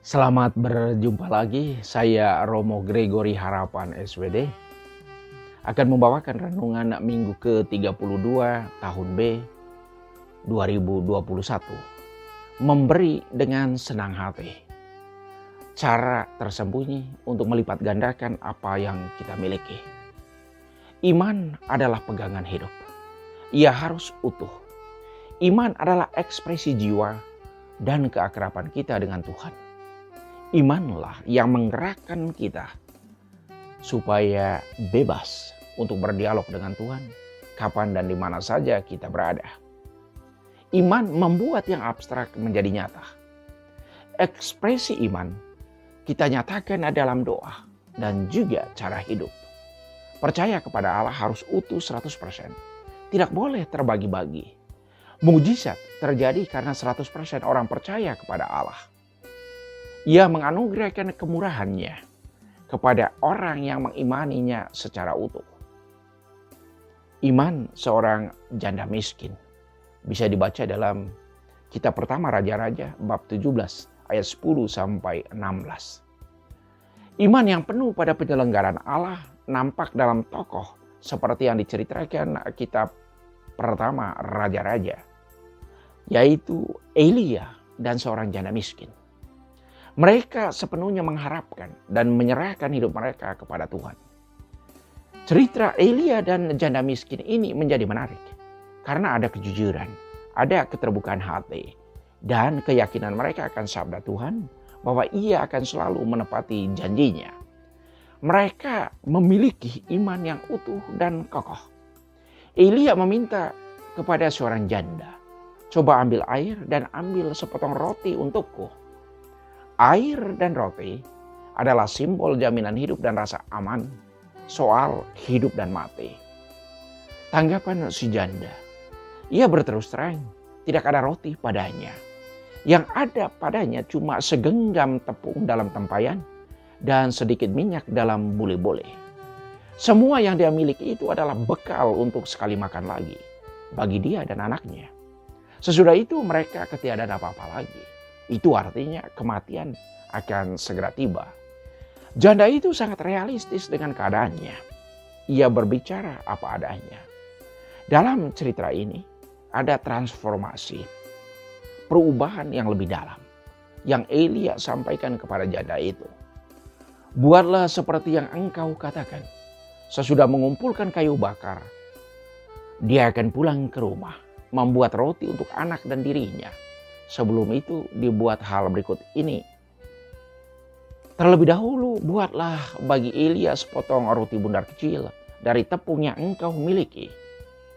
Selamat berjumpa lagi, saya Romo Gregory Harapan SWD akan membawakan renungan minggu ke-32 tahun B 2021. Memberi dengan senang hati. Cara tersembunyi untuk melipat gandakan apa yang kita miliki. Iman adalah pegangan hidup. Ia harus utuh. Iman adalah ekspresi jiwa dan keakraban kita dengan Tuhan. Imanlah yang menggerakkan kita supaya bebas untuk berdialog dengan Tuhan kapan dan di mana saja kita berada. Iman membuat yang abstrak menjadi nyata. Ekspresi iman kita nyatakan dalam doa dan juga cara hidup. Percaya kepada Allah harus utuh 100%. Tidak boleh terbagi-bagi. Mujizat terjadi karena 100% orang percaya kepada Allah. Ia menganugerahkan kemurahannya kepada orang yang mengimaninya secara utuh. Iman seorang janda miskin bisa dibaca dalam kitab pertama Raja-Raja bab 17 ayat 10 sampai 16. Iman yang penuh pada penyelenggaraan Allah nampak dalam tokoh seperti yang diceritakan kitab pertama Raja-Raja, yaitu Elia dan seorang janda miskin. Mereka sepenuhnya mengharapkan dan menyerahkan hidup mereka kepada Tuhan. Cerita Elia dan janda miskin ini menjadi menarik karena ada kejujuran, ada keterbukaan hati, dan keyakinan mereka akan sabda Tuhan bahwa ia akan selalu menepati janjinya. Mereka memiliki iman yang utuh dan kokoh. Elia meminta kepada seorang janda, "Coba ambil air dan ambil sepotong roti untukku." Air dan roti adalah simbol jaminan hidup dan rasa aman soal hidup dan mati. Tanggapan si janda, ia berterus terang tidak ada roti padanya. Yang ada padanya cuma segenggam tepung dalam tempayan dan sedikit minyak dalam bule-bule. Semua yang dia miliki itu adalah bekal untuk sekali makan lagi bagi dia dan anaknya. Sesudah itu mereka ketiadaan apa-apa lagi. Itu artinya kematian akan segera tiba. Janda itu sangat realistis dengan keadaannya. Ia berbicara apa adanya. Dalam cerita ini ada transformasi, perubahan yang lebih dalam yang Elia sampaikan kepada janda itu. Buatlah seperti yang engkau katakan. Sesudah mengumpulkan kayu bakar, dia akan pulang ke rumah, membuat roti untuk anak dan dirinya. Sebelum itu dibuat hal berikut ini. Terlebih dahulu buatlah bagi Elia sepotong roti bundar kecil dari tepung yang engkau miliki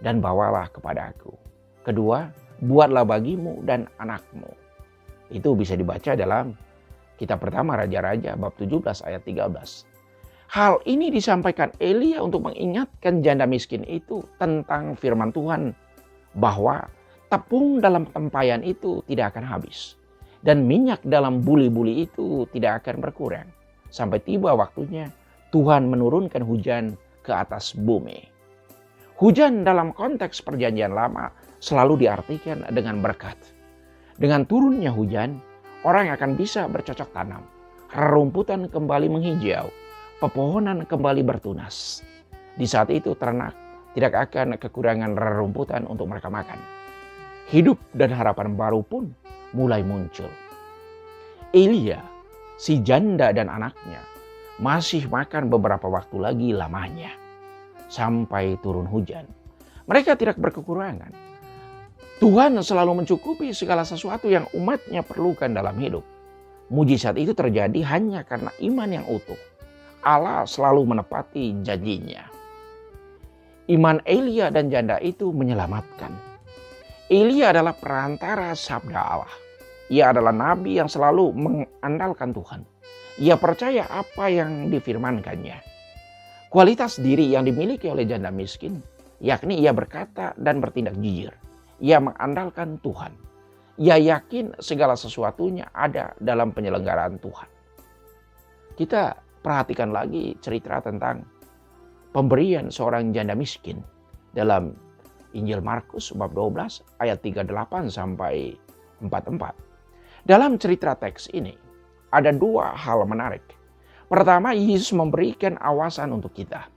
dan bawalah kepada aku. Kedua, buatlah bagimu dan anakmu. Itu bisa dibaca dalam kitab pertama Raja-Raja bab 17 ayat 13. Hal ini disampaikan Elia untuk mengingatkan janda miskin itu tentang firman Tuhan bahwa tepung dalam tempayan itu tidak akan habis. Dan minyak dalam buli-buli itu tidak akan berkurang. Sampai tiba waktunya Tuhan menurunkan hujan ke atas bumi. Hujan dalam konteks perjanjian lama selalu diartikan dengan berkat. Dengan turunnya hujan, orang akan bisa bercocok tanam. Rerumputan kembali menghijau. Pepohonan kembali bertunas. Di saat itu ternak tidak akan kekurangan rerumputan untuk mereka makan. Hidup dan harapan baru pun mulai muncul. Elia, si janda dan anaknya masih makan beberapa waktu lagi lamanya sampai turun hujan. Mereka tidak berkekurangan. Tuhan selalu mencukupi segala sesuatu yang umatnya perlukan dalam hidup. Mujizat itu terjadi hanya karena iman yang utuh. Allah selalu menepati janjinya. Iman Elia dan janda itu menyelamatkan. Elia adalah perantara sabda Allah. Ia adalah nabi yang selalu mengandalkan Tuhan. Ia percaya apa yang difirmankannya. Kualitas diri yang dimiliki oleh janda miskin, yakni ia berkata dan bertindak jujur. Ia mengandalkan Tuhan. Ia yakin segala sesuatunya ada dalam penyelenggaraan Tuhan. Kita perhatikan lagi cerita tentang pemberian seorang janda miskin dalam Injil Markus bab 12 ayat 38 sampai 44. Dalam cerita teks ini, ada dua hal menarik. Pertama, Yesus memberikan awasan untuk kita.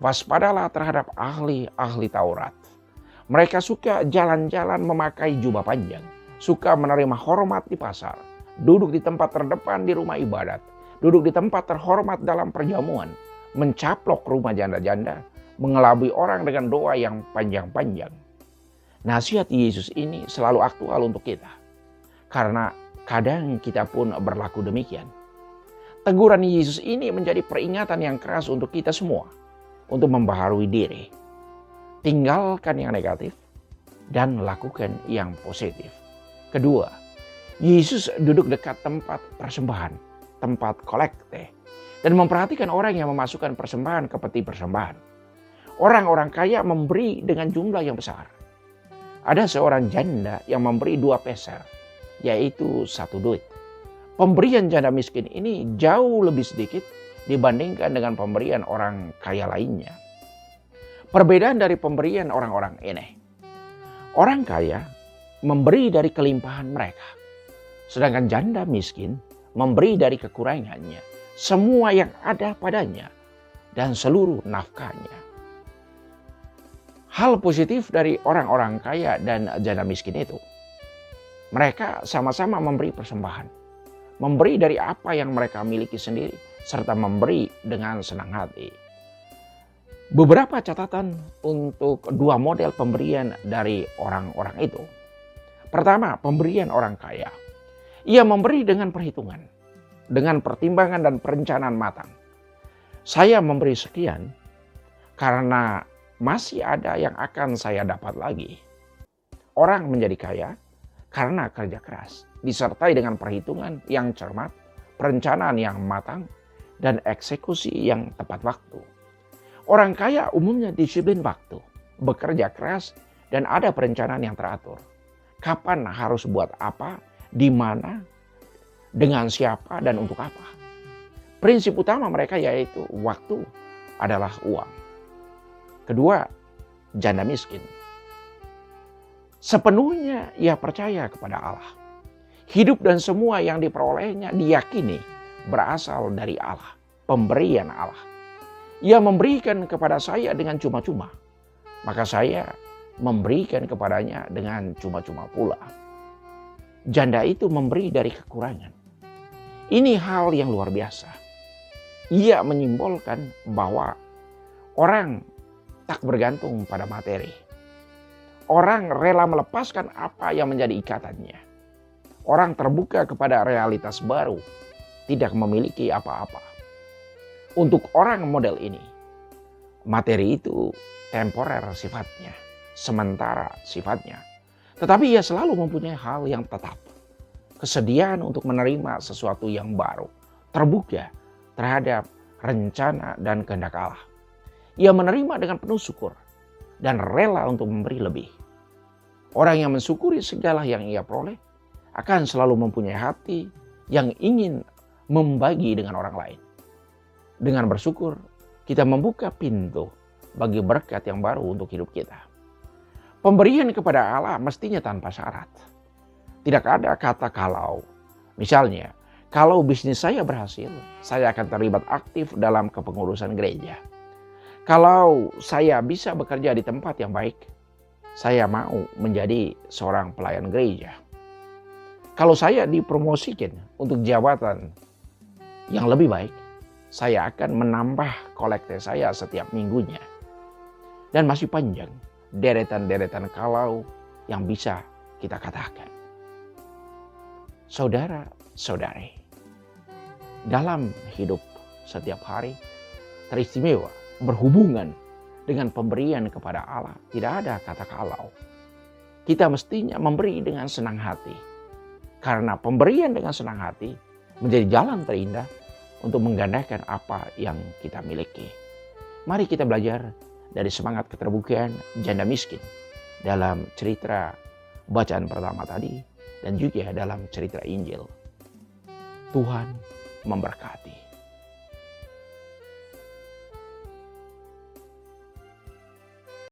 Waspadalah terhadap ahli-ahli Taurat. Mereka suka jalan-jalan memakai jubah panjang, suka menerima hormat di pasar, duduk di tempat terdepan di rumah ibadat, duduk di tempat terhormat dalam perjamuan, mencaplok rumah janda-janda, mengelabui orang dengan doa yang panjang-panjang. Nasihat Yesus ini selalu aktual untuk kita, karena kadang kita pun berlaku demikian. Teguran Yesus ini menjadi peringatan yang keras untuk kita semua, untuk membaharui diri. Tinggalkan yang negatif dan lakukan yang positif. Kedua, Yesus duduk dekat tempat persembahan, tempat kolekte, dan memperhatikan orang yang memasukkan persembahan ke peti persembahan. Orang-orang kaya memberi dengan jumlah yang besar. Ada seorang janda yang memberi 2 peser, yaitu 1 duit. Pemberian janda miskin ini jauh lebih sedikit dibandingkan dengan pemberian orang kaya lainnya. Perbedaan dari pemberian orang-orang ini. Orang kaya memberi dari kelimpahan mereka. Sedangkan janda miskin memberi dari kekurangannya. Semua yang ada padanya dan seluruh nafkahnya. Hal positif dari orang-orang kaya dan janda miskin itu. Mereka sama-sama memberi persembahan. Memberi dari apa yang mereka miliki sendiri, serta memberi dengan senang hati. Beberapa catatan untuk 2 model pemberian dari orang-orang itu. Pertama, pemberian orang kaya. Ia memberi dengan perhitungan, dengan pertimbangan dan perencanaan matang. Saya memberi sekian karena masih ada yang akan saya dapat lagi. Orang menjadi kaya karena kerja keras, disertai dengan perhitungan yang cermat, perencanaan yang matang, dan eksekusi yang tepat waktu. Orang kaya umumnya disiplin waktu, bekerja keras, dan ada perencanaan yang teratur. Kapan harus buat apa, di mana, dengan siapa, dan untuk apa. Prinsip utama mereka yaitu waktu adalah uang. Kedua, janda miskin. Sepenuhnya ia percaya kepada Allah. Hidup dan semua yang diperolehnya diyakini berasal dari Allah, pemberian Allah. Ia memberikan kepada saya dengan cuma-cuma, maka saya memberikan kepadanya dengan cuma-cuma pula. Janda itu memberi dari kekurangan. Ini hal yang luar biasa. Ia menyimbolkan bahwa orang tak bergantung pada materi. Orang rela melepaskan apa yang menjadi ikatannya. Orang terbuka kepada realitas baru, tidak memiliki apa-apa. Untuk orang model ini, materi itu temporer sifatnya, sementara sifatnya. Tetapi ia selalu mempunyai hal yang tetap. Kesediaan untuk menerima sesuatu yang baru, terbuka terhadap rencana dan kehendak Allah. Ia menerima dengan penuh syukur dan rela untuk memberi lebih. Orang yang mensyukuri segala yang ia peroleh akan selalu mempunyai hati yang ingin membagi dengan orang lain. Dengan bersyukur, kita membuka pintu bagi berkat yang baru untuk hidup kita. Pemberian kepada Allah mestinya tanpa syarat. Tidak ada kata kalau. Misalnya, kalau bisnis saya berhasil, saya akan terlibat aktif dalam kepengurusan gereja. Kalau saya bisa bekerja di tempat yang baik, saya mau menjadi seorang pelayan gereja. Kalau saya dipromosikan untuk jabatan yang lebih baik, saya akan menambah kolekte saya setiap minggunya. Dan masih panjang deretan-deretan kalau yang bisa kita katakan. Saudara-saudari, dalam hidup setiap hari teristimewa berhubungan dengan pemberian kepada Allah. Tidak ada kata kalau. Kita mestinya memberi dengan senang hati. Karena pemberian dengan senang hati menjadi jalan terindah untuk menggandakan apa yang kita miliki. Mari kita belajar dari semangat keterbukaan janda miskin dalam cerita bacaan pertama tadi dan juga dalam cerita Injil. Tuhan memberkati.